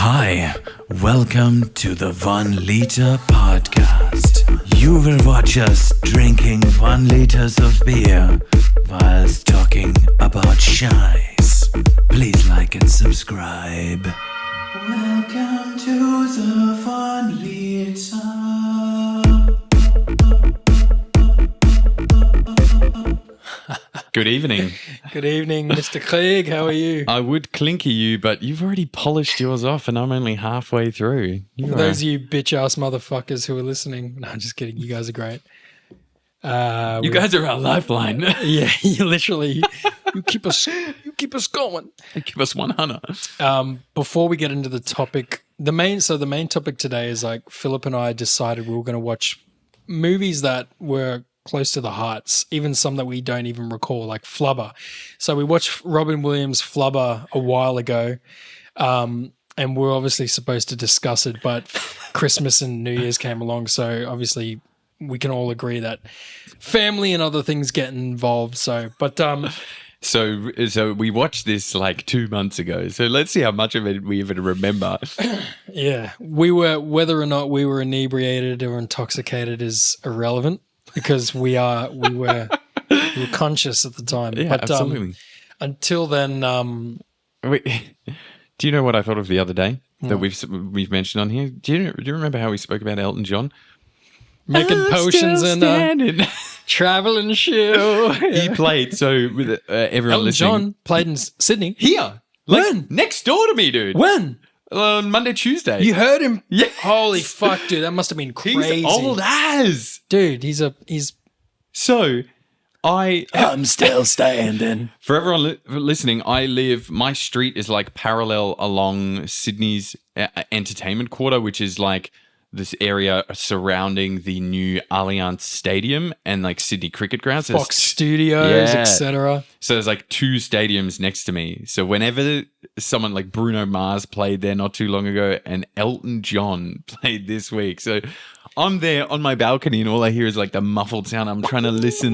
Hi, welcome to the 1 Liter Podcast. You will watch us drinking 1 liters of beer whilst talking about shies. Please like and subscribe. Welcome to the 1 Liter. Good evening. Good evening, Mr. Craig. How are you? I would clinky you, but you've already polished yours off and I'm only halfway through. For those of you bitch-ass motherfuckers who are listening. No, I'm just kidding. You guys are great. You guys are our lifeline. Yeah, you literally, you keep us going. You keep us 100. Before we get into the topic, the main topic today is like Philip and I decided we were going to watch movies that were close to the hearts, even some that we don't even recall, like Flubber. So we watched Robin Williams' Flubber a while ago, and we're obviously supposed to discuss it, but Christmas and New Year's came along, so obviously we can all agree that family and other things get involved. So we watched this like 2 months ago, so let's see how much of it we even remember. Yeah, whether or not we were inebriated or intoxicated is irrelevant, because we were conscious at the time. Yeah, but, absolutely. Until then, Wait, do you know what I thought of the other day that we've mentioned on here? Do you remember how we spoke about Elton John? making potions and traveling show. He played, so with everyone Elton listening. John played in Sydney. Here. When? Next door to me, dude. When? On Monday, Tuesday. You heard him? Yeah. Holy fuck, dude. That must have been crazy. He's old as. Dude, he's So, I'm still standing. for everyone listening, my street is like parallel along Sydney's entertainment quarter, which is like this area surrounding the new Allianz Stadium and like Sydney Cricket Ground. So Fox Studios, etc. So there's like 2 stadiums next to me. So whenever someone like Bruno Mars played there not too long ago and Elton John played this week. So I'm there on my balcony and all I hear is like the muffled sound. I'm trying to listen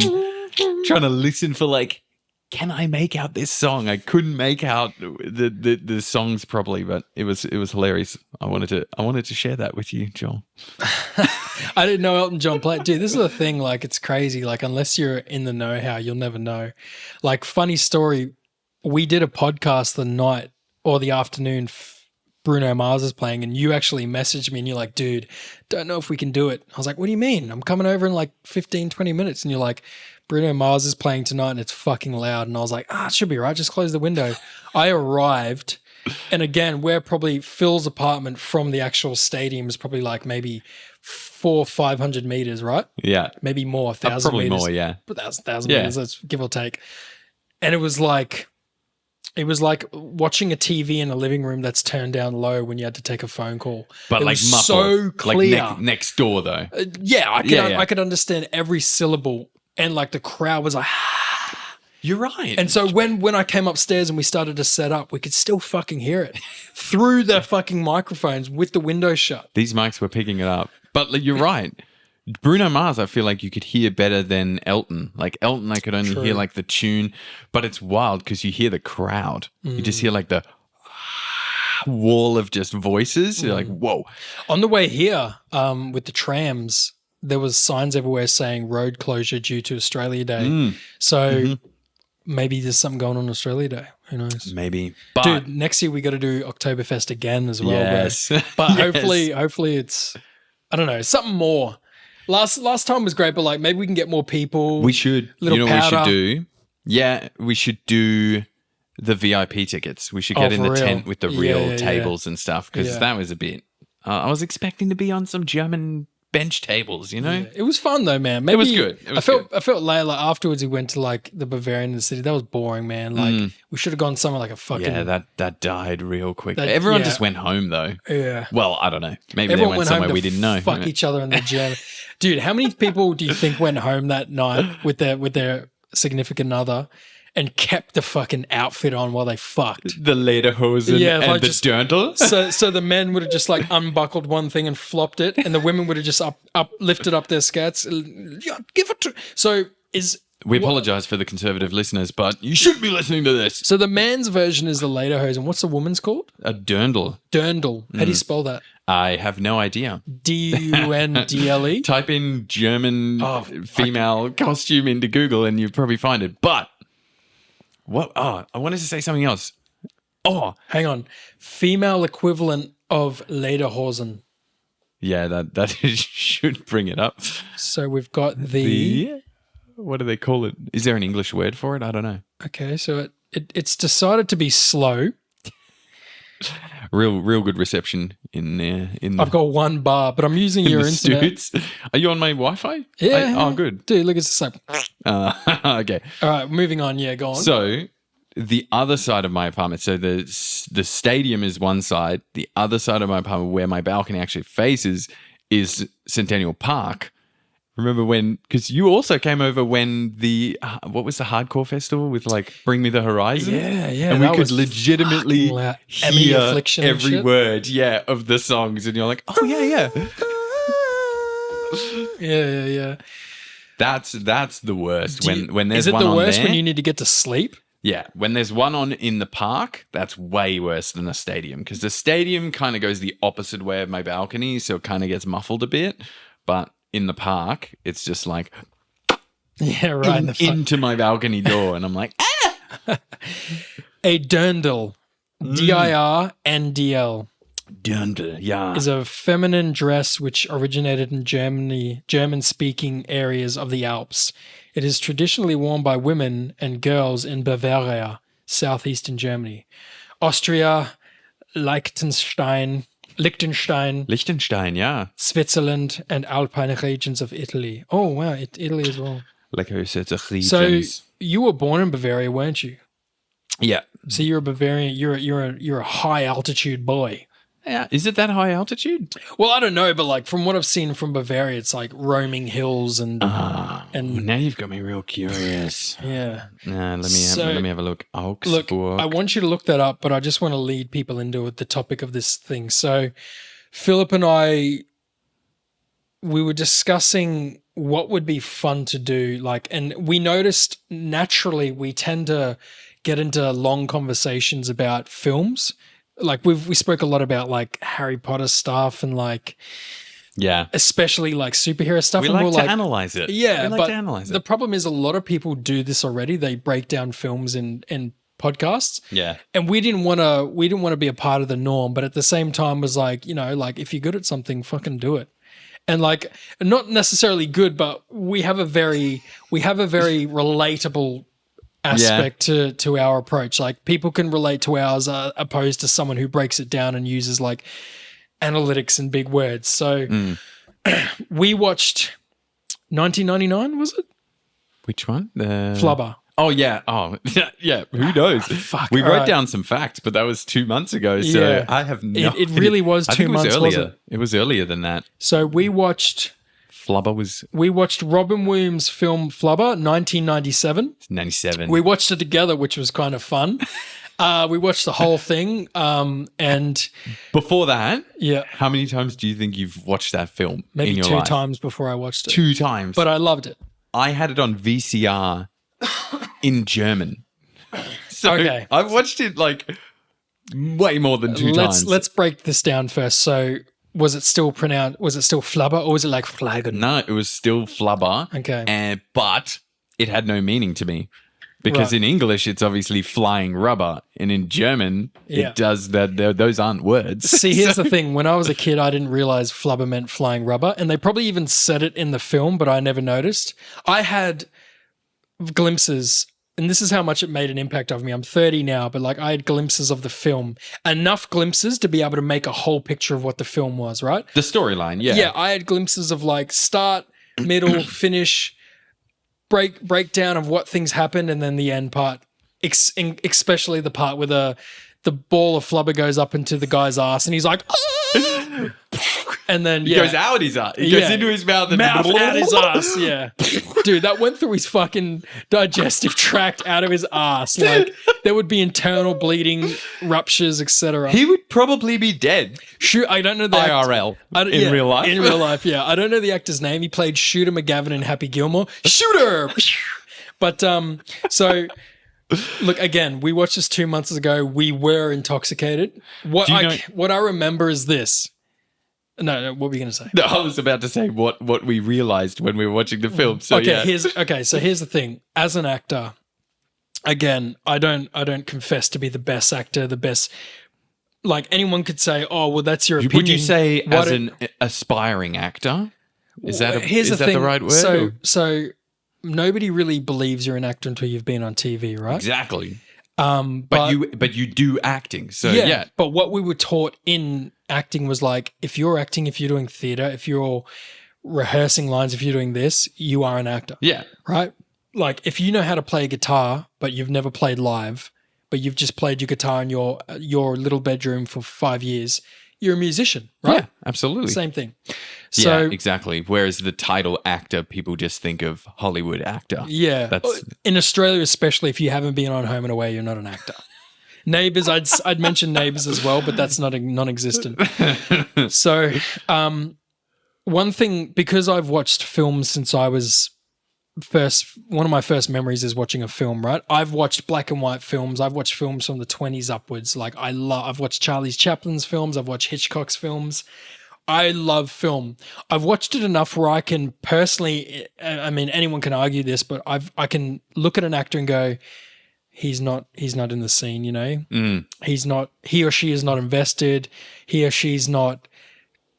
for like, can I make out this song? I couldn't make out the songs properly, but it was hilarious. I wanted to share that with you, Joel. I didn't know Elton John played. Dude, this is the thing. Like, it's crazy. Like, unless you're in the know-how, you'll never know. Like, funny story. We did a podcast the night or the afternoon Bruno Mars is playing, and you actually messaged me and you're like, dude, don't know if we can do it. I was like, what do you mean? I'm coming over in like 15, 20 minutes. And you're like, Bruno Mars is playing tonight and it's fucking loud. And I was like, it should be right. Just close the window. I arrived, and again, we're probably Phil's apartment from the actual stadium is probably like maybe 400 or 500 meters, right? Yeah. Maybe more, 1,000 probably meters. more, yeah. But 1,000 meters, let's give or take. And it was like watching a TV in a living room that's turned down low when you had to take a phone call. But it like was muffled, so clear. like next door though. I could understand every syllable, and like the crowd was like, You're right. And so when I came upstairs and we started to set up, we could still fucking hear it through the fucking microphones with the window shut. These mics were picking it up. But like, you're right. Bruno Mars, I feel like you could hear better than Elton. Like Elton, I could only hear like the tune, but it's wild because you hear the crowd. You just hear like the wall of just voices. You're like, whoa. On the way here, with the trams, there was signs everywhere saying road closure due to Australia Day. So maybe there's something going on Australia Day. Who knows? Maybe. But dude, next year we got to do Oktoberfest again as well. Yes. But hopefully it's, I don't know, something more. Last time was great, but like maybe we can get more people. We should. Little you know what powder. we should do? Yeah, we should do the VIP tickets. We should get in the real? tent with the real Yeah. tables and stuff, because that was a bit. I was expecting to be on some German bench tables, you know? Yeah. It was fun though, man. Maybe, it was good. I felt like afterwards we went to like the Bavarian in the city. That was boring, man. Like we should have gone somewhere like a fucking that died real quick. Everyone just went home though. Yeah. Well, I don't know. Maybe Everyone they went home somewhere to we didn't know. Fuck each other in the gym. Dude, how many people do you think went home that night with their significant other and kept the fucking outfit on while they fucked? The lederhosen and like the just- dirndl. So the men would have just like unbuckled one thing and flopped it, and the women would have just lifted up their skirts. Yeah, give it to. So We apologize for the conservative listeners, but you should be listening to this. So the man's version is the lederhosen. What's the woman's called? A dirndl. Dirndl. How do you spell that? I have no idea. Dundle? Type in German female costume into Google and you probably find it. But what? Oh, I wanted to say something else. Oh, hang on. Female equivalent of lederhosen. Yeah, that should bring it up. So we've got the what do they call it? Is there an English word for it? I don't know. Okay, so it's decided to be slow. Real good reception in there. I've got one bar, but I'm using your internet. Stoots. Are you on my Wi-Fi? Yeah. Oh, good. Dude, look, it's the same. Okay. All right, moving on. Yeah, go on. So the other side of my apartment, so the stadium is one side. The other side of my apartment, where my balcony actually faces, is Centennial Park. Remember when? Because you also came over when what was the hardcore festival with like Bring Me the Horizon? Yeah, and we could legitimately hear every word, of the songs, and you're like, oh yeah. Yeah. That's the worst. When there's is it one the on worst there, when you need to get to sleep? Yeah, when there's one on in the park, that's way worse than the stadium, because the stadium kind of goes the opposite way of my balcony, so it kind of gets muffled a bit. But in the park, it's just like into my balcony door, and I'm like, ah! A dirndl, Dirndl. Dirndl, yeah, is a feminine dress which originated in German-speaking areas of the Alps. It is traditionally worn by women and girls in Bavaria, southeastern Germany, Austria, Liechtenstein, yeah, Switzerland, and Alpine regions of Italy. Oh wow, Italy as well. regions. So you were born in Bavaria, weren't you? Yeah. So you're a Bavarian. You're a high altitude boy. Yeah. Is it that high altitude? Well, I don't know, but like from what I've seen from Bavaria, it's like roaming hills and now you've got me real curious. Yeah. Let me have a look. Look, I want you to look that up, but I just want to lead people into the topic of this thing. So, Philip and I, we were discussing what would be fun to do, and we noticed naturally we tend to get into long conversations about films. Like we spoke a lot about like Harry Potter stuff and especially like superhero stuff. We like to analyze it. Yeah, we like to analyze it. The problem is a lot of people do this already. They break down films in podcasts. Yeah, and we didn't want to be a part of the norm, but at the same time was like, if you're good at something, fucking do it. And like not necessarily good, but we have a very relatable aspect to our approach. Like people can relate to ours opposed to someone who breaks it down and uses like analytics and big words. So we watched 1999, was it? Which one? Flubber. Oh yeah. Oh yeah. Who knows? Fuck. We wrote down some facts, but that was 2 months ago. So I have no. It really was 2 months. Earlier. It was earlier than that. So we watched. We watched Robin Williams' film Flubber, 1997. 97. We watched it together, which was kind of fun. We watched the whole thing. And before that, yeah, how many times do you think you've watched that film? Maybe in your 2 life? times before I watched it. 2 times. But I loved it. I had it on VCR in German. So okay. I've watched it like way more than 2 times. Let's break this down first. So was it still Flubber or was it like Flaggen? No, it was still Flubber. Okay. But it had no meaning to me. Because in English, it's obviously flying rubber. And in German, it does that. Those aren't words. See, here's the thing. When I was a kid, I didn't realize Flubber meant flying rubber. And they probably even said it in the film, but I never noticed. I had glimpses, and this is how much it made an impact of me. I'm 30 now, but like I had glimpses of the film. Enough glimpses to be able to make a whole picture of what the film was, right? The storyline, yeah. Yeah, I had glimpses of like start, middle, finish, breakdown of what things happened, and then the end part, especially the part where the ball of flubber goes up into the guy's ass, and he's like, ah! And then he goes out his ass. He goes into his mouth and out his ass. Yeah, dude, that went through his fucking digestive tract out of his ass. Like there would be internal bleeding, ruptures, etc. He would probably be dead. I don't know the IRL in real life. In real life, yeah. I don't know the actor's name. He played Shooter McGavin in Happy Gilmore. Shooter. But so look, again, we watched this 2 months ago. We were intoxicated. What I remember is this. No, what were you going to say? No, I was about to say what we realized when we were watching the film. So here's the thing. As an actor, again, I don't confess to be the best actor, the best. Like anyone could say, "Oh, well, that's your opinion." Would you say as an aspiring actor? Is that the right word? So nobody really believes you're an actor until you've been on TV, right? Exactly. But you do acting. So But what we were taught in acting was like, if you're acting, if you're doing theater, if you're rehearsing lines, if you're doing this, you are an actor. Yeah. Right? Like if you know how to play a guitar, but you've never played live, but you've just played your guitar in your little bedroom for 5 years, you're a musician, right? Yeah, absolutely. Same thing. So, yeah, exactly. Whereas the title actor, people just think of Hollywood actor. Yeah. In Australia, especially if you haven't been on Home and Away, you're not an actor. Neighbours, I'd mention Neighbours as well, but that's not non-existent. So one thing, because I've watched films since I was one of my first memories is watching a film, right? I've watched black and white films. I've watched films from the 20s upwards. Like I've watched Charlie Chaplin's films. I've watched Hitchcock's films. I love film. I've watched it enough where I can personally, I mean, anyone can argue this, but I can look at an actor and go, he's not in the scene, you know? He or she is not invested. He or she's not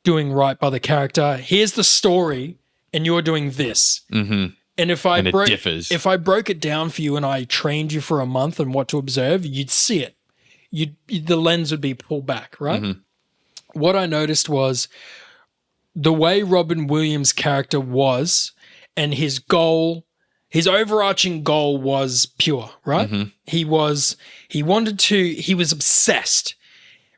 doing right by the character. Here's the story and you're doing this. Mm-hmm. And if I broke it down for you and I trained you for a month on what to observe, you'd see it. The lens would be pulled back, right? Mm-hmm. What I noticed was the way Robin Williams' character was and his overarching goal was pure, right? Mm-hmm. He was obsessed.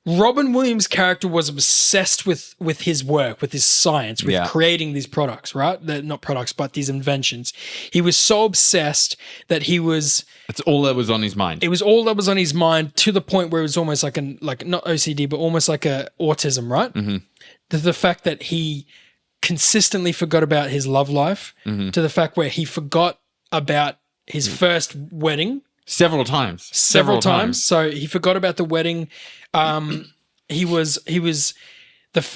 Robin Williams' character was obsessed with his work, with his science, with creating these products, right? Not products, but these inventions. He was so obsessed that that's all that was on his mind. It was all that was on his mind to the point where it was almost like not OCD, but almost like a autism, right? Mm-hmm. The fact that he consistently forgot about his love life, to the fact where he forgot about his first wedding. Several times. So he forgot about the wedding. He was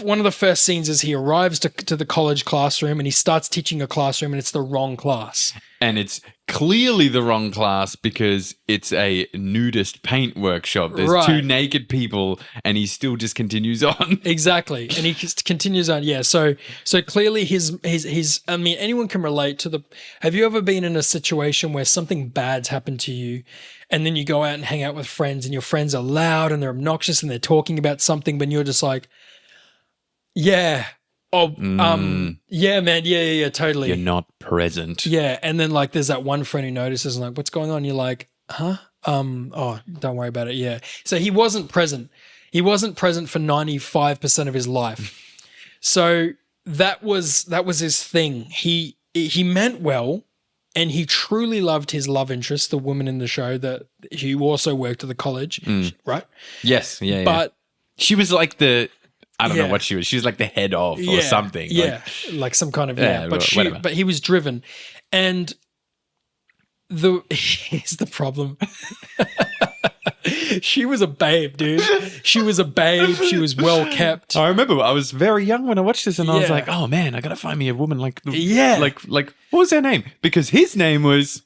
one of the first scenes is he arrives to the college classroom and he starts teaching a classroom and it's the wrong class. And it's clearly the wrong class because it's a nudist paint workshop. There's two naked people and he still just continues on. Exactly. And he just continues on. Yeah. So clearly his I mean, anyone can relate to have you ever been in a situation where something bad's happened to you and then you go out and hang out with friends and your friends are loud and they're obnoxious and they're talking about something, but you're just like, yeah. Oh, yeah, man. Yeah, totally. You're not present. Yeah. And then like there's that one friend who notices and like, what's going on? You're like, huh? Oh, don't worry about it. Yeah. So he wasn't present. He wasn't present for 95% of his life. So that was his thing. He meant well and he truly loved his love interest, the woman in the show that he also worked at the college, right? Yes. Yeah. But she was like I don't know what she was. She was like the head of or something. Yeah, like some kind of But he was driven, and here's the problem. She was a babe, dude. She was a babe. She was well kept. I remember I was very young when I watched this, and I was like, "Oh man, I gotta find me a woman like like what was her name? Because his name was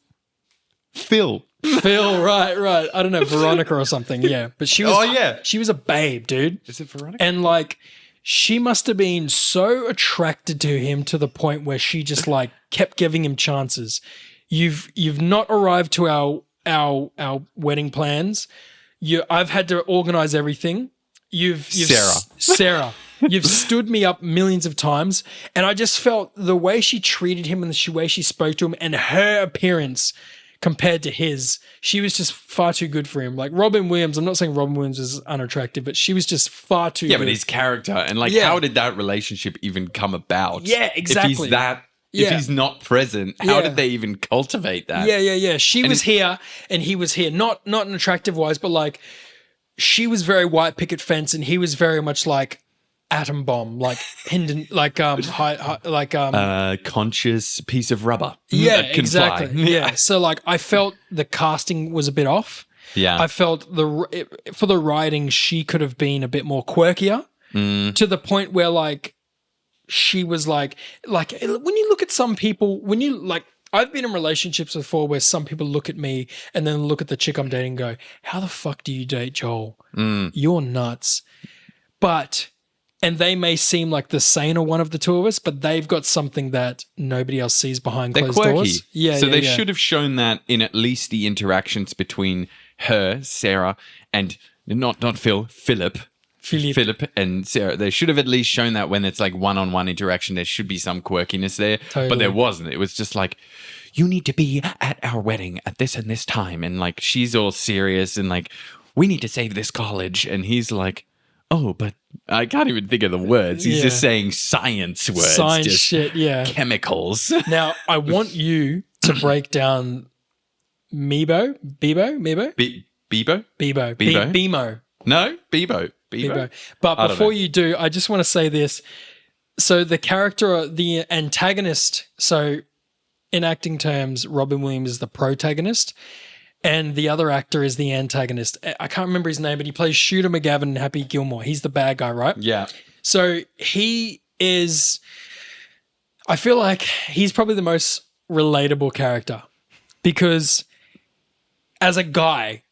Phil." Phil, right. I don't know, Veronica or something. Yeah, but she was. She was a babe, dude. Is it Veronica? And like, she must have been so attracted to him to the point where she just like kept giving him chances. You've not arrived to our wedding plans. I've had to organize everything. Sarah. You've stood me up millions of times, and I just felt the way she treated him and the way she spoke to him and her appearance compared to his, she was just far too good for him. Like Robin Williams, I'm not saying Robin Williams is unattractive, but she was just far too good. Yeah, but his character and like how did that relationship even come about? Yeah, exactly. If he's not present, how did they even cultivate that? Yeah. She was here and he was here. Not an attractive wise, but like she was very white picket fence and he was very much like atom bomb, like Hinden, Conscious piece of rubber. yeah, that can exactly. fly. Yeah. So like I felt the casting was a bit off. Yeah. I felt for the writing, she could have been a bit more quirkier to the point where like she was like when you look at some people, when you like, I've been in relationships before where some people look at me and then look at the chick I'm dating and go, how the fuck do you date Joel? You're nuts. And they may seem like the saner one of the two of us, but they've got something that nobody else sees behind They're closed quirky. doors. Yeah, so they yeah. should have shown that in at least the interactions between her, Sarah, and not Philip and Sarah. They should have at least shown that when it's like one-on-one interaction, there should be some quirkiness there. Totally. But there wasn't. It was just like, you need to be at our wedding at this and this time. And like, she's all serious and like, we need to save this college. And he's like, oh, but I can't even think of the words. He's just saying science words. Science just shit, yeah. chemicals. Now, I want you to break down Bebo? No, Bebo. But before you do, I just want to say this. So the character, the antagonist, so in acting terms, Robin Williams is the protagonist and the other actor is the antagonist. I can't remember his name, but he plays Shooter McGavin in Happy Gilmore. He's the bad guy, right? Yeah. So he is, I feel like he's probably the most relatable character because as a guy,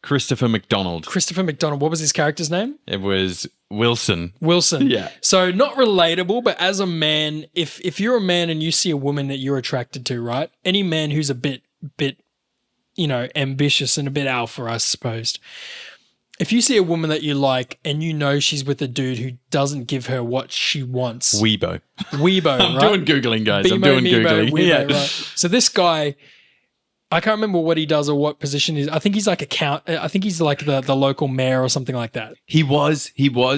Christopher McDonald. What was his character's name? It was Wilson. Yeah. So not relatable, but as a man, if you're a man and you see a woman that you're attracted to, right? Any man who's a bit, you know, ambitious and a bit alpha, I suppose. If you see a woman that you like and you know she's with a dude who doesn't give her what she wants. Weebo, I'm right? doing Googling, guys. I'm doing Googling. Weebo, right. So this guy, I can't remember what he does or what position he is. I think he's like I think he's like the local mayor or something like that. He was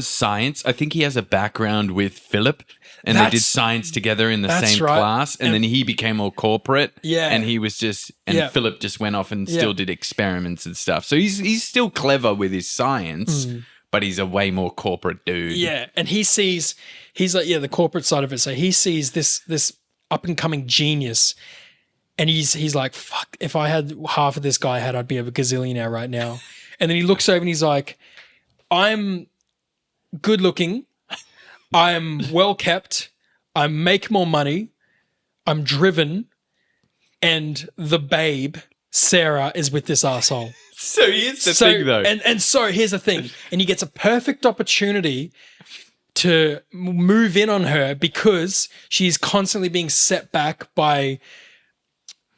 science. I think he has a background with Philip and they did science together in the same class. And then he became all corporate. Yeah. And he was Philip just went off and still did experiments and stuff. So he's still clever with his science, but he's a way more corporate dude. Yeah. And he's like, the corporate side of it. So he sees this up and coming genius. And he's like, fuck, if I had half of this guy had, I'd be a gazillionaire right now. And then he looks over and he's like, I'm good looking. I'm well kept. I make more money. I'm driven. And the babe, Sarah, is with this asshole. So here's the thing though. And so here's the thing. And he gets a perfect opportunity to move in on her because she's constantly being set back by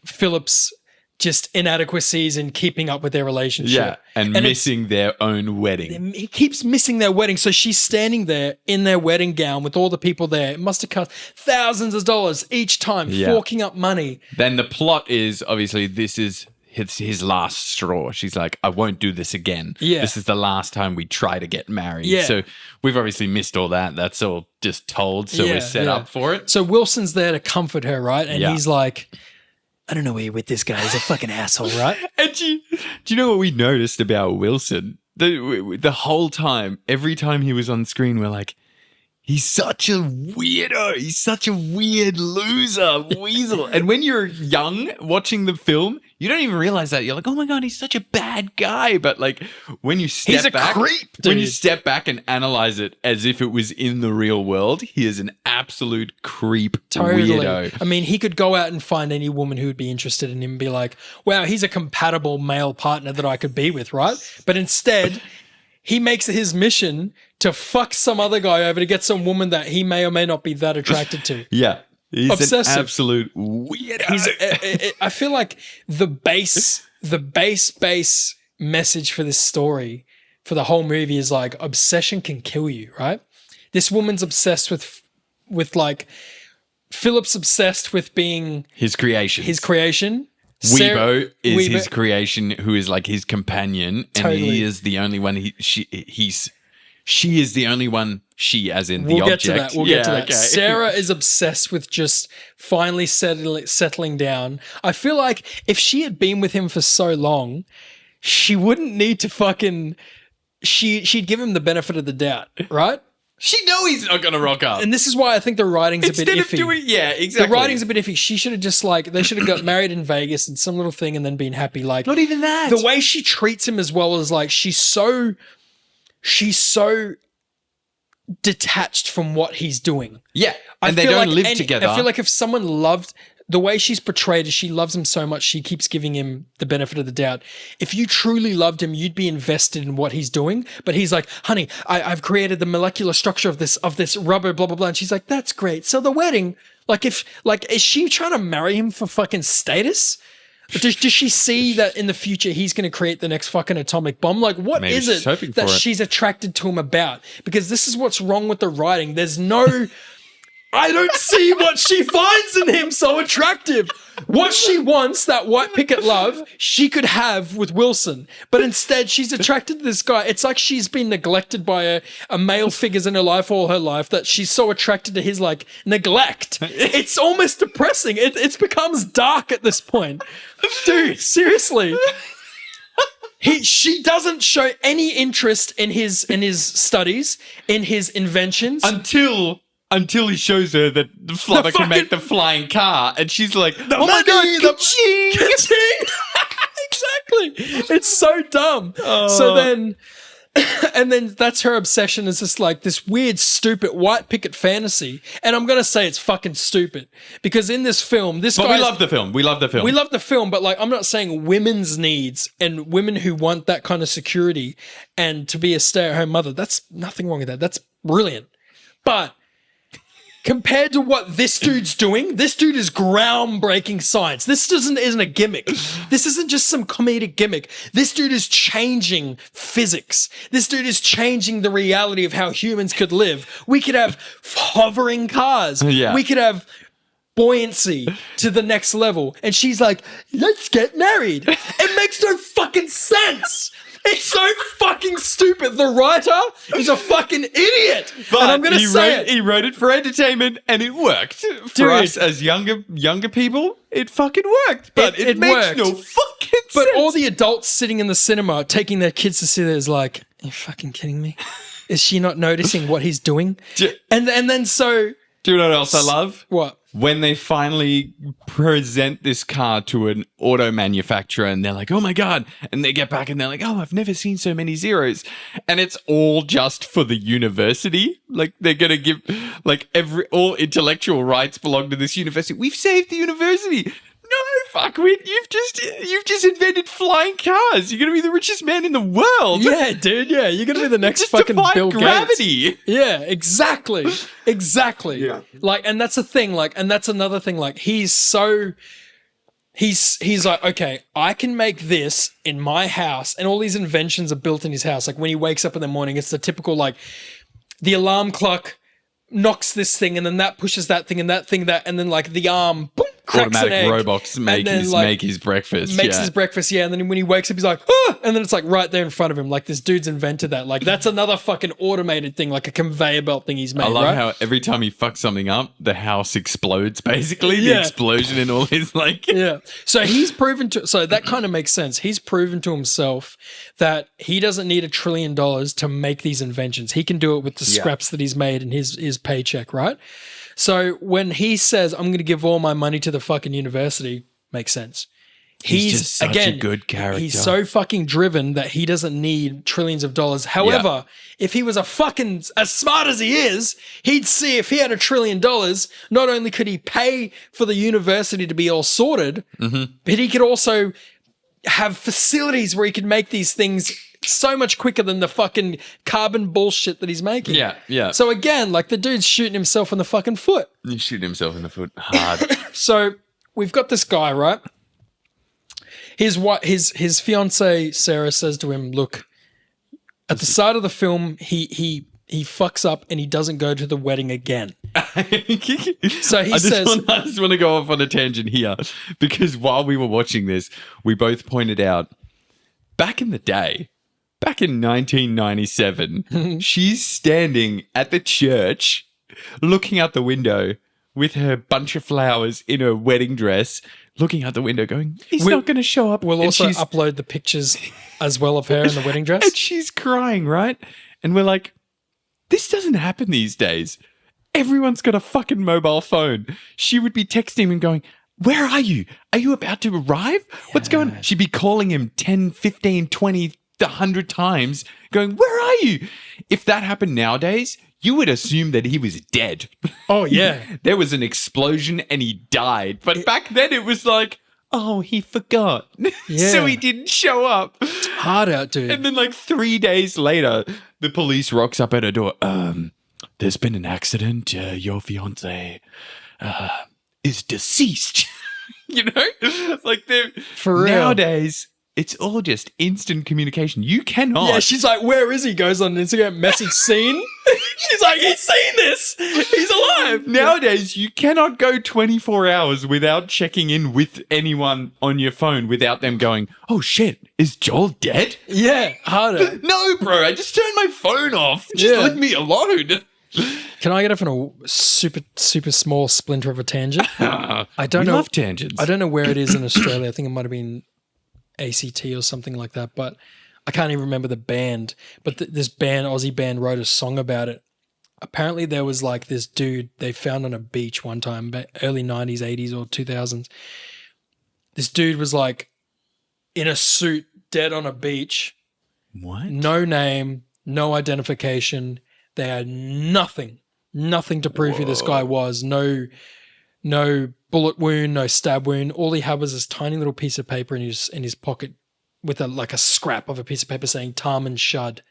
Philip's just inadequacies in keeping up with their relationship. Yeah, and missing their own wedding. He keeps missing their wedding. So she's standing there in their wedding gown with all the people there. It must have cost thousands of dollars each time, forking up money. Then the plot is obviously this is his last straw. She's like, I won't do this again. Yeah. This is the last time we try to get married. Yeah. So we've obviously missed all that. That's all just told. So we're set up for it. So Wilson's there to comfort her, right? And he's like, I don't know where you're with this guy. He's a fucking asshole, right? And do you know what we noticed about Wilson? The whole time, every time he was on screen, we're like, he's such a weirdo. He's such a weird loser, weasel. And when you're young watching the film, you don't even realize that. You're like, oh my God, he's such a bad guy. But like when you step back, creep, dude. When you step back and analyze it as if it was in the real world, he is an absolute creep weirdo. I mean, he could go out and find any woman who would be interested in him and be like, wow, he's a compatible male partner that I could be with, right? But instead, he makes it his mission to fuck some other guy over to get some woman that he may or may not be that attracted to. Yeah. He's obsessive. An absolute weirdo. I feel like the base message for this story, for the whole movie is like obsession can kill you, right? This woman's obsessed with like, Philip's obsessed with being his creation. Weebo is his creation, who is like his companion, and he is the only one. She is the only one. She, as in the object. We'll get to that. Okay. Sarah is obsessed with just finally settling down. I feel like if she had been with him for so long, she wouldn't need to fucking. She'd give him the benefit of the doubt, right? She know he's not going to rock up. And this is why I think the writing's a bit iffy. Yeah, exactly. The writing's a bit iffy. She should have just like, they should have got married in Vegas and some little thing and then been happy. Like, not even that. The way she treats him as well is like, she's so detached from what he's doing. Yeah, and they don't live together. I feel like if someone loved the way she's portrayed, she loves him so much, she keeps giving him the benefit of the doubt. If you truly loved him, you'd be invested in what he's doing. But he's like, honey, I've created the molecular structure of this rubber, blah, blah, blah. And she's like, that's great. So the wedding, is she trying to marry him for fucking status? Does she see that in the future he's going to create the next fucking atomic bomb? Like, what Maybe is she's hoping it that for it. she's attracted to him about? Because this is what's wrong with the writing. There's no... I don't see what she finds in him so attractive. What she wants, that white picket love, she could have with Wilson. But instead, she's attracted to this guy. It's like she's been neglected by a male figures in her life all her life that she's so attracted to his, like, neglect. It's almost depressing. It becomes dark at this point. Dude, seriously. She doesn't show any interest in his studies, in his inventions. Until he shows her that the Flubber can make the flying car, and she's like, "Oh my god, ka-ching!" Exactly. It's so dumb. So then, and then that's her obsession, is just like this weird, stupid white picket fantasy. And I'm gonna say it's fucking stupid because in this film, we love the film. We love the film. We love the film, but like, I'm not saying women's needs and women who want that kind of security and to be a stay-at-home mother. That's nothing wrong with that. That's brilliant, but. Compared to what this dude's doing, this dude is groundbreaking science. This isn't a gimmick. This isn't just some comedic gimmick. This dude is changing physics. This dude is changing the reality of how humans could live. We could have hovering cars. Yeah. We could have buoyancy to the next level. And she's like, let's get married. It makes no fucking sense. It's so fucking stupid. The writer is a fucking idiot. But and I'm going to say it. He wrote it for entertainment and it worked. For us as younger people, it fucking worked. But it makes worked. no fucking sense. But all the adults sitting in the cinema taking their kids to see this is like, are you fucking kidding me? Is she not noticing what he's doing? And then so... Do you know what else I love? What? When they finally present this car to an auto manufacturer and they're like, oh my God. And they get back and they're like, oh, I've never seen so many zeros. And it's all just for the university. Like they're going to give like all intellectual rights belong to this university. We've saved the university. No, fuckwit. You've just invented flying cars. You're going to be the richest man in the world. Yeah, dude. Yeah. You're going to be the next just fucking Bill gravity. Gates. Yeah, exactly. Exactly. Yeah. Like, and that's the thing. Like, and that's another thing. Like, he's like, okay, I can make this in my house, and all these inventions are built in his house. Like when he wakes up in the morning, it's the typical, like the alarm clock knocks this thing and then that pushes that thing and that thing that, and then like the arm, boom, cracks an egg. Automatic robots make his breakfast. Makes his breakfast, yeah. And then when he wakes up, he's like, ah! And then it's like right there in front of him. Like this dude's invented that. Like that's another fucking automated thing, like a conveyor belt thing he's made. I love right? how every time he fucks something up, the house explodes, basically. Yeah. The explosion in all his like... Yeah. So he's proven to... So that kind of makes sense. He's proven to himself that he doesn't need $1 trillion to make these inventions. He can do it with the scraps that he's made in his paycheck, right? So when he says, I'm going to give all my money to the fucking university, makes sense. He's just such a good character. He's so fucking driven that he doesn't need trillions of dollars. However, if he was as smart as he is, he'd see if he had $1 trillion, not only could he pay for the university to be all sorted, but he could also have facilities where he could make these things so much quicker than the fucking carbon bullshit that he's making. Yeah, yeah. So again, like the dude's shooting himself in the fucking foot. He shoot himself in the foot hard. So we've got this guy, right? His fiance Sarah says to him, "Look, at the start of the film, he fucks up and he doesn't go to the wedding again." So he says, I just want to go off on a tangent here because while we were watching this, we both pointed out back in the day, back in 1997, she's standing at the church looking out the window with her bunch of flowers in her wedding dress, looking out the window going, he's not going to show up. We'll also upload the pictures as well of her in the wedding dress. And she's crying, right? And we're like, This doesn't happen these days. Everyone's got a fucking mobile phone. She would be texting him and going, where are you? Are you about to arrive? What's going on? She'd be calling him 10, 15, 20, 100 times going, where are you? If that happened nowadays, you would assume that he was dead. Oh, yeah. There was an explosion and he died. But back then it was like, oh, he forgot. Yeah. So he didn't show up. Hard out, dude. And then like 3 days later, the police rocks up at her door. There's been an accident. Your fiance is deceased. You know? Like they're For real. nowadays, it's all just instant communication. You cannot. Yeah, she's like, where is he? Goes on Instagram, message seen. She's like, he's seen this. He's alive. Nowadays, you cannot go 24 hours without checking in with anyone on your phone without them going, oh shit, is Joel dead? Yeah, harder. No, bro, I just turned my phone off. Just leave me alone. Can I get off on a super, super small splinter of a tangent? I don't We know. love tangents. I don't know where it is in Australia. I think it might have been ACT or something like that, but I can't even remember the band. But this band, Aussie band, wrote a song about it. Apparently there was like this dude they found on a beach one time, early 90s, 80s or 2000s. This dude was like in a suit, dead on a beach. What? No name, no identification. They had nothing to prove who this guy was. No bullet wound, no stab wound. All he had was this tiny little piece of paper in his pocket with a scrap of a piece of paper saying Tam and Shud.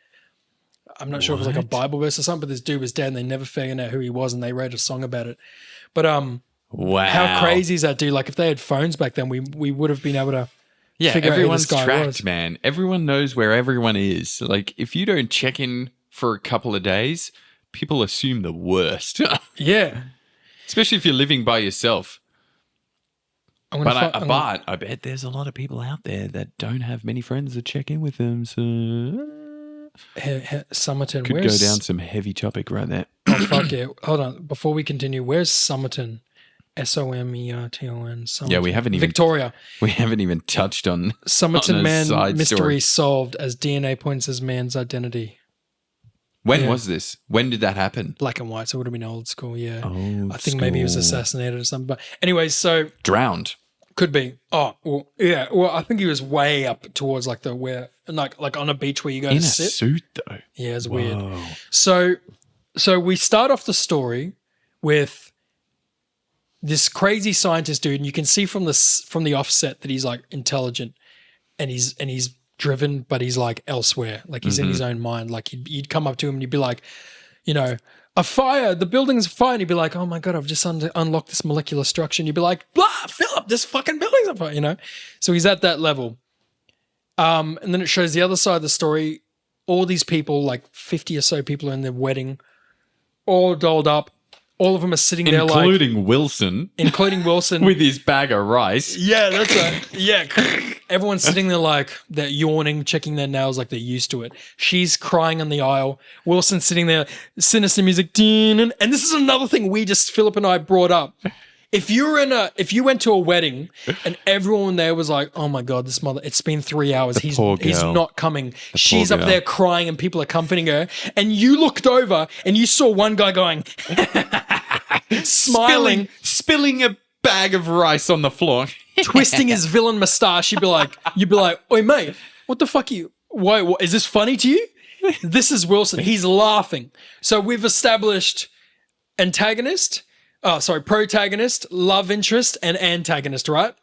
I'm not sure if it was like a Bible verse or something, but this dude was dead and they never figured out who he was and they wrote a song about it. But wow. How crazy is that, dude? Like if they had phones back then, we would have been able to figure out who everyone's this guy tracked, was. man. Everyone knows where everyone is. Like if you don't check in for a couple of days, people assume the worst. Yeah. Especially if you're living by yourself. But I bet there's a lot of people out there that don't have many friends that check in with them. So Somerton. could go down some heavy topic right there. Oh, fuck yeah. Hold on. Before we continue, where's Somerton? Somerton. Yeah, we haven't even Victoria. We haven't even touched on Somerton on a man side mystery story. solved as DNA points as man's identity. When was this? When did that happen? Black and white, so it would have been old school, yeah. Old I think maybe he was school. assassinated or something. But anyways, so Drowned. could be. Oh, well, yeah. Well, I think he was way up towards like like on a beach where you go In to a sit. suit, though. Yeah, it's Whoa. weird. So we start off the story with this crazy scientist dude, and you can see from the offset that he's like intelligent and he's driven, but he's like elsewhere, like he's in his own mind. Like you'd come up to him and you'd be like, you know, a fire, the building's fire, and you'd be like, oh my god, I've just unlocked this molecular structure, and you'd be like, blah, Philip, this fucking building's on fire, you know. So he's at that level, and then it shows the other side of the story. All these people, like 50 or so people, are in their wedding, all dolled up. All of them are sitting there like... Including Wilson. Including Wilson. With his bag of rice. Yeah, that's right. Yeah. Everyone's sitting there like they're yawning, checking their nails like they're used to it. She's crying on the aisle. Wilson's sitting there, sinister music. And this is another thing Philip and I brought up. If you went to a wedding and everyone there was like, oh my God, it's been 3 hours. He's not coming. She's up there crying and people are comforting her. And you looked over and you saw one guy going, smiling, spilling a bag of rice on the floor. twisting his villain mustache. You'd be like, oi mate, what the fuck are you? Why, is this funny to you? This is Wilson. He's laughing. So we've established protagonist, love interest, and antagonist, right?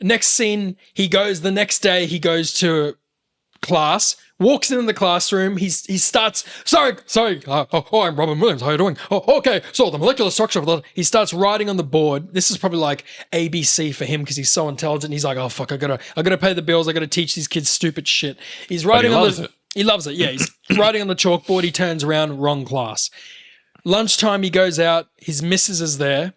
Next scene, the next day he goes to class, walks into the classroom, he starts, sorry, I'm Robin Williams, how are you doing? Oh, okay, so the molecular structure of he starts writing on the board. This is probably like ABC for him because he's so intelligent. He's like, oh fuck, I gotta pay the bills, I gotta teach these kids stupid shit. He's writing he loves it, yeah. He's writing on the chalkboard, he turns around, wrong class. Lunchtime, he goes out. His missus is there,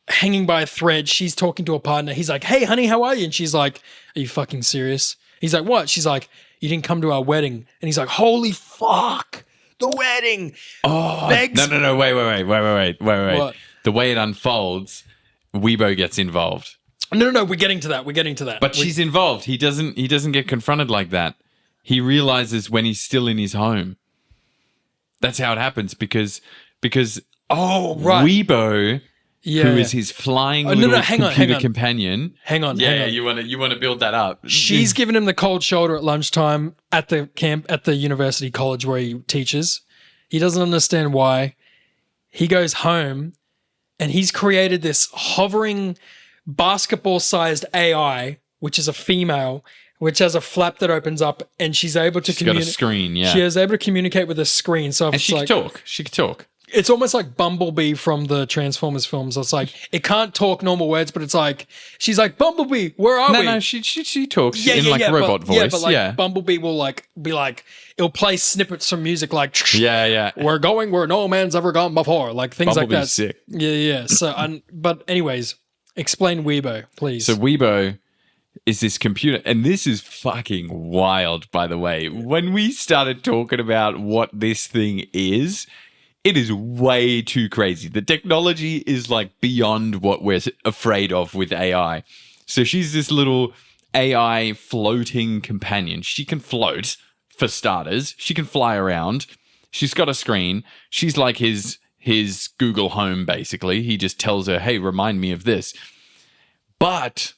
hanging by a thread. She's talking to a partner. He's like, hey, honey, how are you? And she's like, are you fucking serious? He's like, what? She's like, you didn't come to our wedding. And he's like, holy fuck, the wedding. Oh, Begs. No, wait. What? The way it unfolds, Weibo gets involved. No, we're getting to that. But she's involved. He doesn't get confronted like that. He realizes when he's still in his home. That's how it happens because Oh, right. Weibo, Yeah. who is his flying computer companion. Hang on. You want to build that up. She's giving him the cold shoulder at lunchtime at the university college where he teaches. He doesn't understand why. He goes home and he's created this hovering basketball-sized AI, which is a female, which has a flap that opens up, and she's able to communicate. She's got a screen, yeah. She is able to communicate with a screen. So and she can talk. She can talk. It's almost like Bumblebee from the Transformers films. It's like it can't talk normal words, but it's like she's like, Bumblebee, where are we? No, she talks in robot voice. Yeah, but like Bumblebee will like be like it'll play snippets from music like we're going where no man's ever gone before, like things Bumblebee's like that. Sick. Yeah. So, but anyways, explain Weibo, please. So Weibo is this computer, and this is fucking wild, by the way. When we started talking about what this thing is, it is way too crazy. The technology is like beyond what we're afraid of with AI. So she's this little AI floating companion. She can float, for starters. She can fly around. She's got a screen. She's like his Google Home, basically. He just tells her, hey, remind me of this. But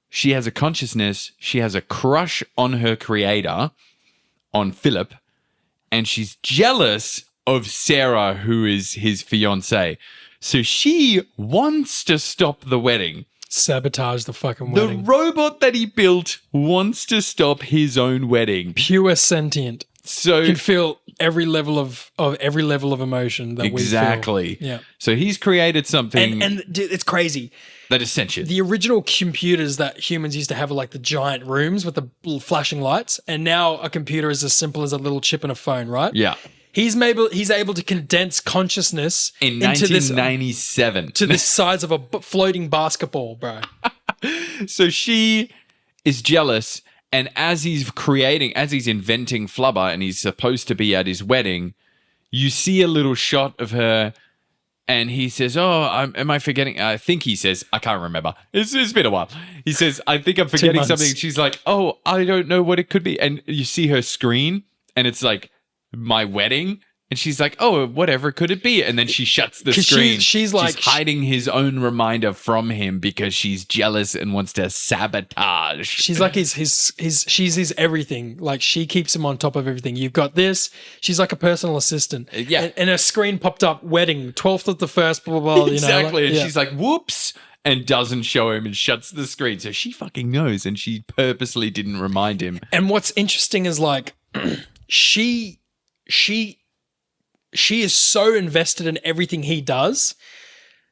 she has a consciousness. She has a crush on her creator, on Philip, and she's jealous of Sarah, who is his fiancée. So she wants to stop the wedding. Sabotage the fucking wedding. The robot that he built wants to stop his own wedding. Pure sentient. So you can feel every level of emotion that we feel. Exactly. Yeah. So he's created something and dude, it's crazy. That is sentient. The original computers that humans used to have are like the giant rooms with the little flashing lights, and now a computer is as simple as a little chip in a phone, right? Yeah. He's able to condense consciousness in 1997 to the size of a floating basketball, bro. So she is jealous, and as he's inventing Flubber, and he's supposed to be at his wedding, you see a little shot of her, and he says, am I forgetting? I think he says, I can't remember. It's been a while. He says, I think I'm forgetting something. She's like, oh, I don't know what it could be. And you see her screen, and it's like, my wedding, and she's like, oh, whatever could it be? And then she shuts the screen. She's hiding his own reminder from him because she's jealous and wants to sabotage. She's like she's his everything. Like she keeps him on top of everything. You've got this. She's like a personal assistant. Yeah. And her screen popped up, wedding, 12th of the 1st, blah, blah, blah. Exactly. And she's like, whoops, and doesn't show him and shuts the screen. So she fucking knows, and she purposely didn't remind him. And what's interesting is like, she is so invested in everything he does.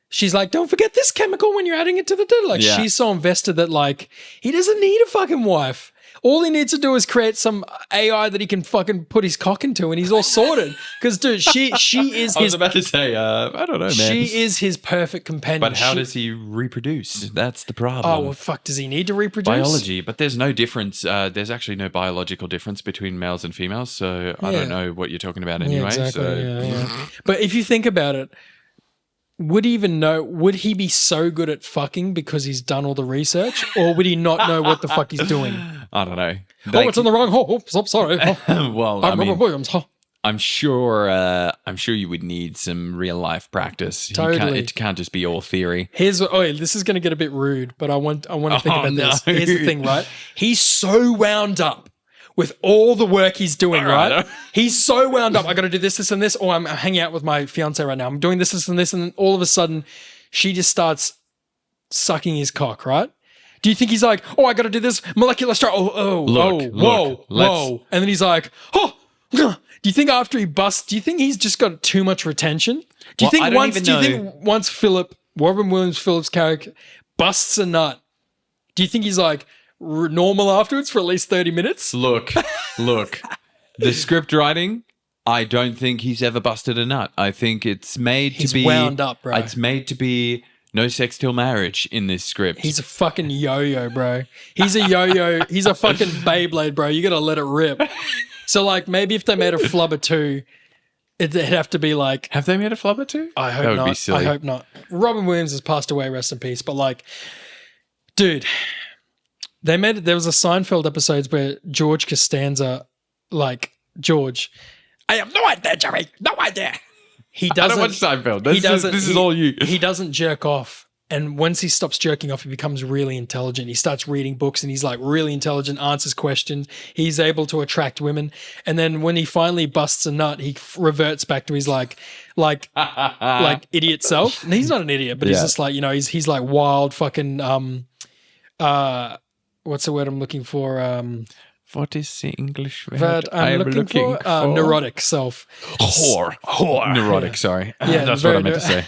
She's like, don't forget this chemical when you're adding it to the dinner. Like, she's so invested that, like, he doesn't need a fucking wife. All he needs to do is create some AI that he can fucking put his cock into, and he's all sorted. Because, dude, she is I was about to say, I don't know, man. She is his perfect companion. But how does he reproduce? That's the problem. Oh, well, fuck, does he need to reproduce? Biology, but there's no difference. There's actually no biological difference between males and females, so I don't know what you're talking about anyway. Yeah, exactly, so. yeah. But if you think about it, would he be so good at fucking because he's done all the research, or would he not know what the fuck he's doing? I don't know. It's in the wrong hole. Oops, I'm sorry. Well, I'm Robert Williams. I'm sure you would need some real life practice. Totally. It can't just be all theory. This is going to get a bit rude, but I want to think about this. Here's the thing, right? He's so wound up with all the work he's doing, right? He's so wound up. I got to do this, this, and this, or I'm hanging out with my fiance right now. I'm doing this, and this, and then all of a sudden, she just starts sucking his cock, right? Do you think he's like, oh, I got to do this molecular structure? Whoa. And then he's like, oh, do you think after he busts, do you think he's just got too much retention? Do you think once Robin Williams Phillips' character busts a nut, do you think he's like normal afterwards for at least 30 minutes? Look, the script writing, I don't think he's ever busted a nut. I think it's made to be wound up, bro. It's made to be no sex till marriage in this script. He's a fucking yo-yo, bro. He's a yo-yo. He's a fucking Beyblade, bro. You got to let it rip. So, like, maybe if they made a Flubber 2, it'd have to be like... Have they made a Flubber 2? I hope that would not. Be silly. I hope not. Robin Williams has passed away, rest in peace. But, like, dude, there was a Seinfeld episodes where George Costanza, like, George I have no idea, Jerry. No idea. He I doesn't. don't watch Seinfeld. This is all you. He doesn't jerk off. And once he stops jerking off, he becomes really intelligent. He starts reading books and he's like really intelligent, answers questions. He's able to attract women. And then when he finally busts a nut, he reverts back to his like idiot self. And he's not an idiot, but he's just like, you know, he's like wild fucking, what's the word I'm looking for? What is the English word? That I'm looking for? Neurotic self. Whore. Neurotic, sorry. Yeah, that's what I meant to say.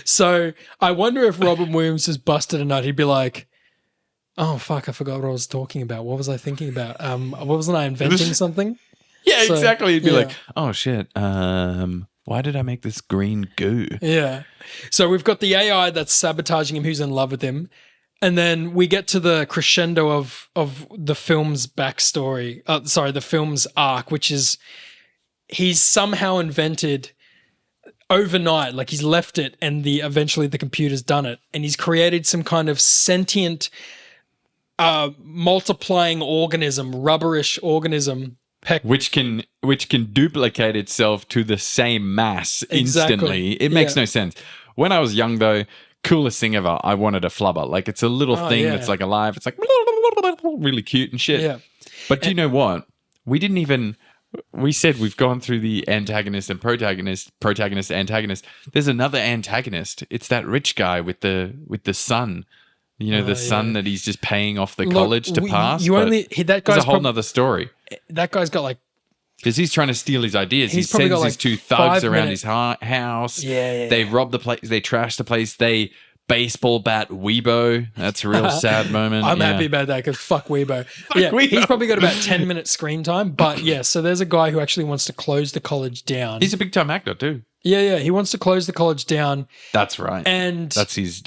So I wonder if Robin Williams has busted a nut, he'd be like, oh, fuck, I forgot what I was talking about. What was I thinking about? Wasn't I inventing something? Yeah, exactly. He'd be like, oh, shit. Why did I make this green goo? Yeah. So we've got the AI that's sabotaging him, who's in love with him. And then we get to the crescendo of the film's backstory. The film's arc, which is he's somehow invented overnight, like he's left it and eventually the computer's done it. And he's created some kind of sentient multiplying organism, rubberish organism. Which can duplicate itself to the same mass instantly. It makes no sense. When I was young, though, coolest thing ever, I wanted a flubber. Like, it's a little thing that's like alive. It's like really cute and shit. Yeah. But do you know what? We said we've gone through the antagonist and protagonist, antagonist. There's another antagonist. It's that rich guy with the son. You know, the son that he's just paying off the college to pass. That guy's a whole nother story. That guy's got like, because he's trying to steal his ideas. He probably sends got his like two thugs 5 around minutes. his house. Yeah. They rob the place. They trash the place. They baseball bat Weibo. That's a real sad moment. I'm happy about that because fuck Weibo. Weibo. He's probably got about 10 minutes screen time. But yeah, so there's a guy who actually wants to close the college down. He's a big time actor too. Yeah. He wants to close the college down. That's right. And that's his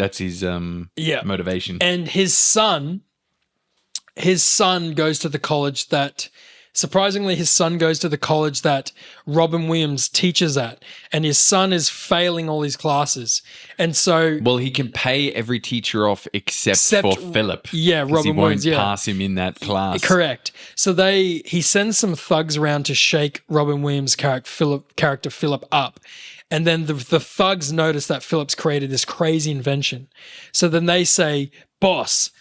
motivation. And his son goes to the college that surprisingly, his son goes to the college that Robin Williams teaches at, and his son is failing all his classes. And so... Well, he can pay every teacher off except for Philip. Yeah, Robin Williams, he won't pass him in that class. Correct. So he sends some thugs around to shake Robin Williams' character Philip up. And then the thugs notice that Philip's created this crazy invention. So then they say, boss...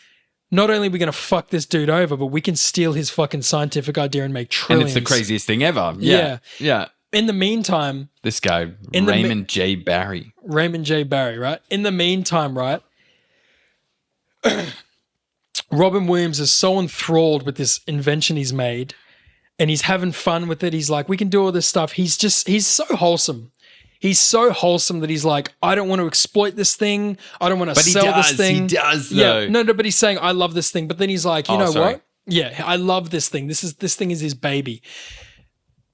Not only are we going to fuck this dude over, but we can steal his fucking scientific idea and make trillions. And it's the craziest thing ever. Yeah. In the meantime... This guy, Raymond J. Barry. Raymond J. Barry, right? In the meantime, right? Robin Williams is so enthralled with this invention he's made and he's having fun with it. He's like, we can do all this stuff. He's so wholesome. He's so wholesome that he's like, I don't want to exploit this thing. I don't want to sell this thing. He does, though. Yeah, no, but he's saying, I love this thing. But then he's like, you know what? Yeah, I love this thing. This thing is his baby.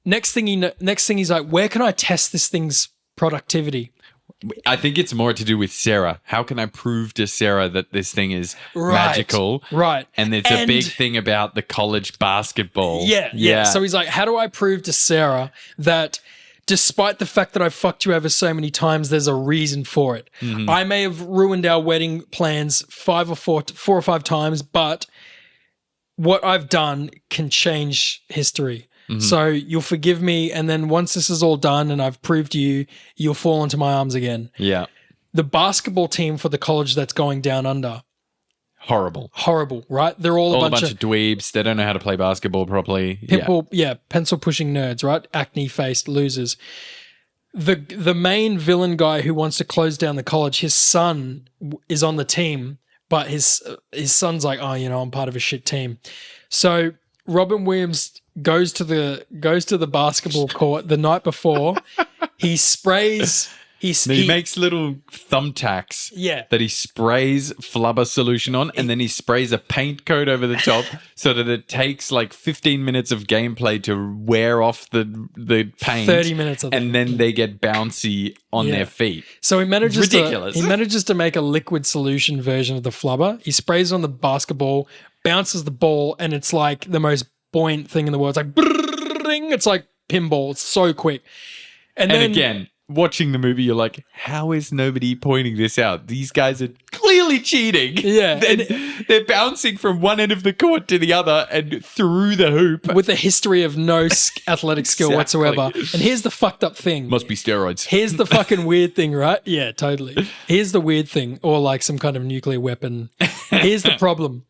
Next thing he's like, where can I test this thing's productivity? I think it's more to do with Sarah. How can I prove to Sarah that this thing is magical? Right. And it's a big thing about the college basketball. Yeah. So he's like, how do I prove to Sarah that despite the fact that I've fucked you over so many times, there's a reason for it. Mm-hmm. I may have ruined our wedding plans 4 or 5 times, but what I've done can change history. Mm-hmm. So you'll forgive me, and then once this is all done and I've proved to you, you'll fall into my arms again. Yeah. The basketball team for the college that's going down under. Horrible, right? They're all a bunch of dweebs. They don't know how to play basketball properly. Pencil-pushing nerds, right? Acne-faced losers. The main villain guy who wants to close down the college, his son is on the team, but his son's like, oh, I'm part of a shit team. So Robin Williams goes to the basketball court the night before. He sprays... He makes little thumbtacks that he sprays Flubber solution on, and then he sprays a paint coat over the top so that it takes like 15 minutes of gameplay to wear off the paint. 30 minutes of and then they get bouncy on their feet. So he manages to make a liquid solution version of the Flubber. He sprays it on the basketball, bounces the ball, and it's like the most buoyant thing in the world. It's like brrrring. It's like pinball. It's so quick. And then again, watching the movie, you're like, how is nobody pointing this out? These guys are clearly cheating. Yeah. They're bouncing from one end of the court to the other and through the hoop. With a history of no athletic skill whatsoever. And here's the fucked up thing. Must be steroids. Here's the fucking weird thing, right? Yeah, totally. Here's the weird thing, or like some kind of nuclear weapon. Here's the problem.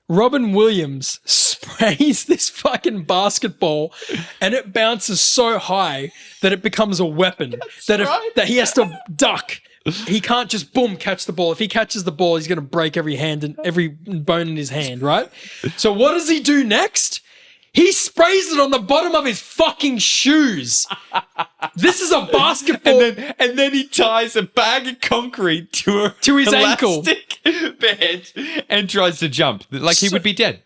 Robin Williams sprays this fucking basketball and it bounces so high that it becomes a weapon that he has to duck. He can't just boom catch the ball. If he catches the ball, he's going to break every hand and every bone in his hand, right? So what does he do next? He sprays it on the bottom of his fucking shoes. This is a basketball. And then he ties a bag of concrete to his ankle bed and tries to jump. Like he would be dead.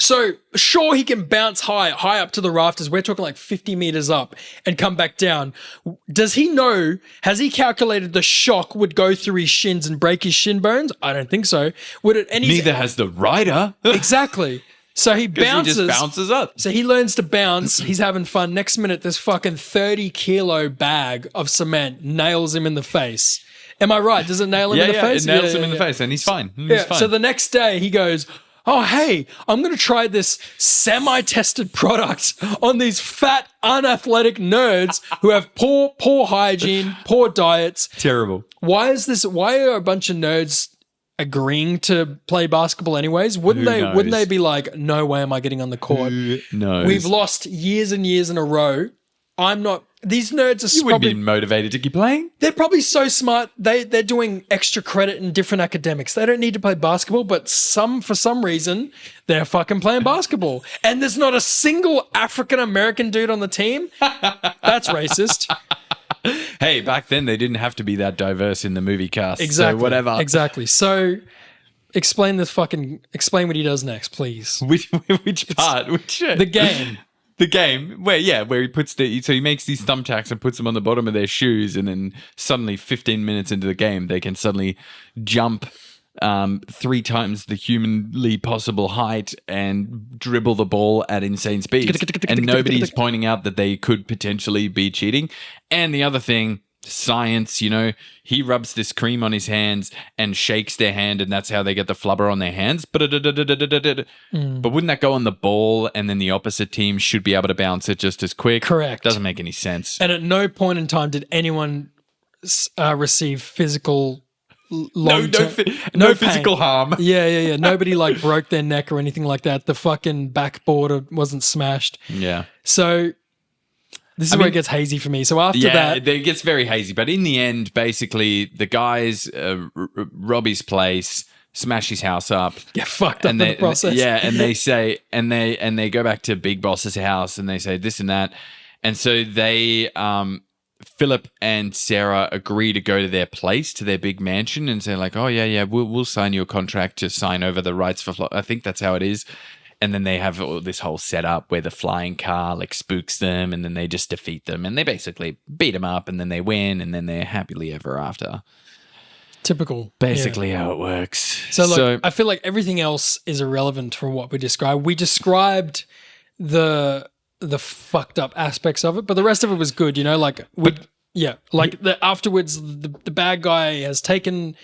So sure, he can bounce high up to the rafters. We're talking like 50 meters up and come back down. Does he know, has he calculated the shock would go through his shins and break his shin bones? I don't think so. Would it? And neither has the rider. Exactly. So he bounces. He just bounces up. So he learns to bounce. He's having fun. Next minute, this fucking 30-kilo bag of cement nails him in the face. Am I right? Does it nail him in the face? It nails him in the face and he's fine. He's fine. So the next day he goes, oh, hey, I'm going to try this semi-tested product on these fat, unathletic nerds who have poor hygiene, poor diets. Terrible. Why are a bunch of nerds agreeing to play basketball anyways? Wouldn't they be like, no way am I getting on the court? Who knows? We've lost years and years in a row. I'm not. These nerds are. You wouldn't be motivated to keep playing. They're probably so smart. They're doing extra credit in different academics. They don't need to play basketball, but for some reason they're fucking playing basketball. And there's not a single African American dude on the team. That's racist. Hey, back then they didn't have to be that diverse in the movie cast. Exactly. So whatever. Exactly. So explain what he does next, please. Which part? The game. The game where he puts so he makes these thumbtacks and puts them on the bottom of their shoes, and then suddenly 15 minutes into the game, they can suddenly jump 3 times the humanly possible height and dribble the ball at insane speeds. And nobody's pointing out that they could potentially be cheating. And the other thing, science, he rubs this cream on his hands and shakes their hand, and that's how they get the flubber on their hands. But wouldn't that go on the ball, and then the opposite team should be able to bounce it just as quick? Correct. Doesn't make any sense. And at no point in time did anyone receive physical no physical harm. Yeah. Nobody like broke their neck or anything like that. The fucking backboard wasn't smashed. Yeah. So this is where it gets hazy for me. So after that, it gets very hazy. But in the end, basically, the guys rob his place, smash his house up, get fucked up in the process. And they say, and they go back to Big Boss's house, and they say this and that, and so they, Philip and Sarah agree to go to their place, to their big mansion, and say like, oh yeah, we'll sign you a contract to sign over the rights for. I think that's how it is. And then they have this whole setup where the flying car like spooks them, and then they just defeat them, and they basically beat them up, and then they win, and then they're happily ever after. Typical. Basically how it works. So I feel like everything else is irrelevant from what we described. We described the fucked up aspects of it, but the rest of it was good, afterwards the bad guy has taken.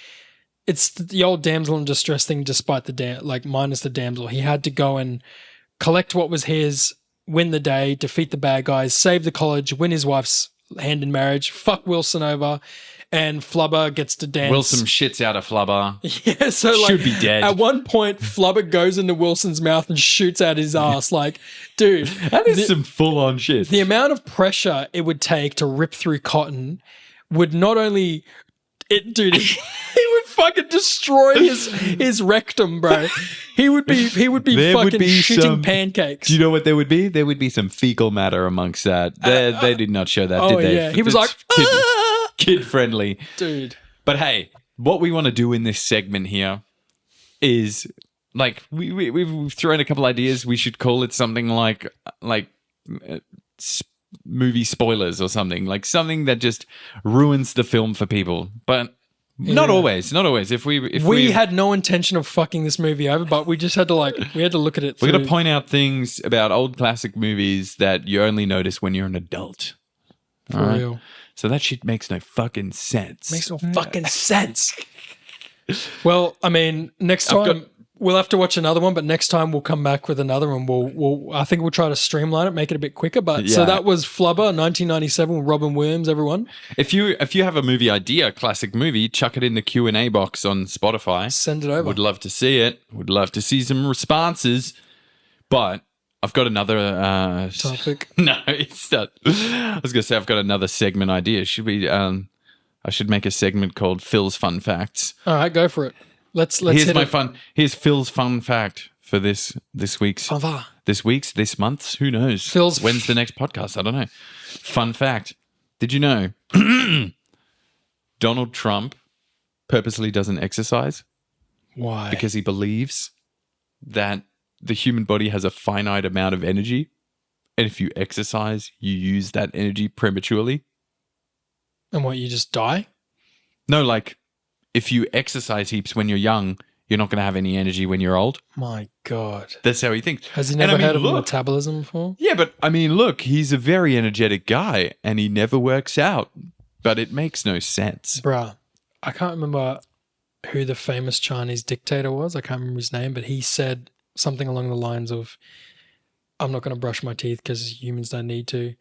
It's the old damsel in distress thing, despite the minus the damsel. He had to go and collect what was his, win the day, defeat the bad guys, save the college, win his wife's hand in marriage, fuck Wilson over, and Flubber gets to dance. Wilson shits out of Flubber. Yeah, so should be dead. At one point, Flubber goes into Wilson's mouth and shoots out his ass. Like, dude. That is some full-on shit. The amount of pressure it would take to rip through cotton would not only... Dude, he would fucking destroy his rectum, bro. He would be fucking shitting pancakes. Do you know what there would be? There would be some fecal matter amongst that. They did not show that, did they? Yeah. He was like, kid friendly. Dude. But hey, what we want to do in this segment here is like we've thrown a couple ideas. We should call it something like movie spoilers or something, like something that just ruins the film for people, but not always. If we had no intention of fucking this movie over, but we just had to look at it. We're going to point out things about old classic movies that you only notice when you're an adult. For real. So that shit makes no fucking sense. Makes no fucking sense. Well, I mean, next time we'll have to watch another one, but next time we'll come back with another one. I think we'll try to streamline it, make it a bit quicker. But so that was Flubber, 1997 with Robin Williams. Everyone, if you have a movie idea, classic movie, chuck it in the Q&A box on Spotify. Send it over. Would love to see it. Would love to see some responses. But I've got another topic. No, it's not. I was gonna say I've got another segment idea. Should we? I should make a segment called Phil's Fun Facts. All right, go for it. Let's Here's Phil's fun fact for this week's this month's. Who knows? When's the next podcast? I don't know. Fun fact: did you know Donald Trump purposely doesn't exercise? Why? Because he believes that the human body has a finite amount of energy, and if you exercise, you use that energy prematurely. And what? You just die? No, like. If you exercise heaps when you're young, you're not going to have any energy when you're old. My God. That's how he thinks. Has he never heard of metabolism before? Yeah, but I mean, look, he's a very energetic guy and he never works out. But it makes no sense. Bruh, I can't remember who the famous Chinese dictator was. I can't remember his name, but he said something along the lines of, I'm not going to brush my teeth because humans don't need to.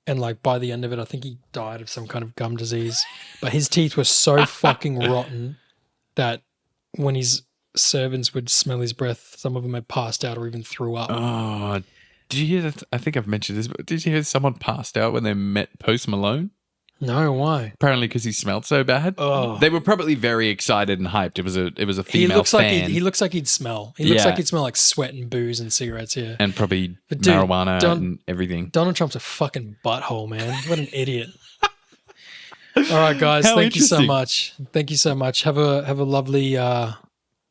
And like by the end of it, I think he died of some kind of gum disease. But his teeth were so fucking rotten that when his servants would smell his breath, some of them had passed out or even threw up. Oh, did you hear that? I think I've mentioned this, but did you hear someone passed out when they met Post Malone? No, why? Apparently because he smelled so bad. Oh. They were probably very excited and hyped. It was a female he looks fan. He looks like he'd smell. He looks like he'd smell like sweat and booze and cigarettes, yeah. And probably marijuana and everything. Donald Trump's a fucking butthole, man. What an idiot. All right, guys. Thank you so much. Thank you so much. Have a lovely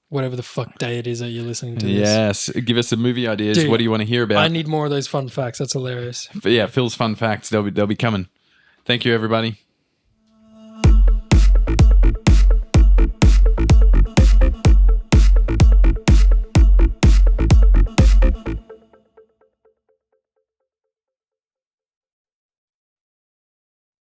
whatever the fuck day it is that you're listening to this. Yes. Give us some movie ideas. Dude, what do you want to hear about? I need more of those fun facts. That's hilarious. But yeah, Phil's fun facts. They'll be coming. Thank you, everybody.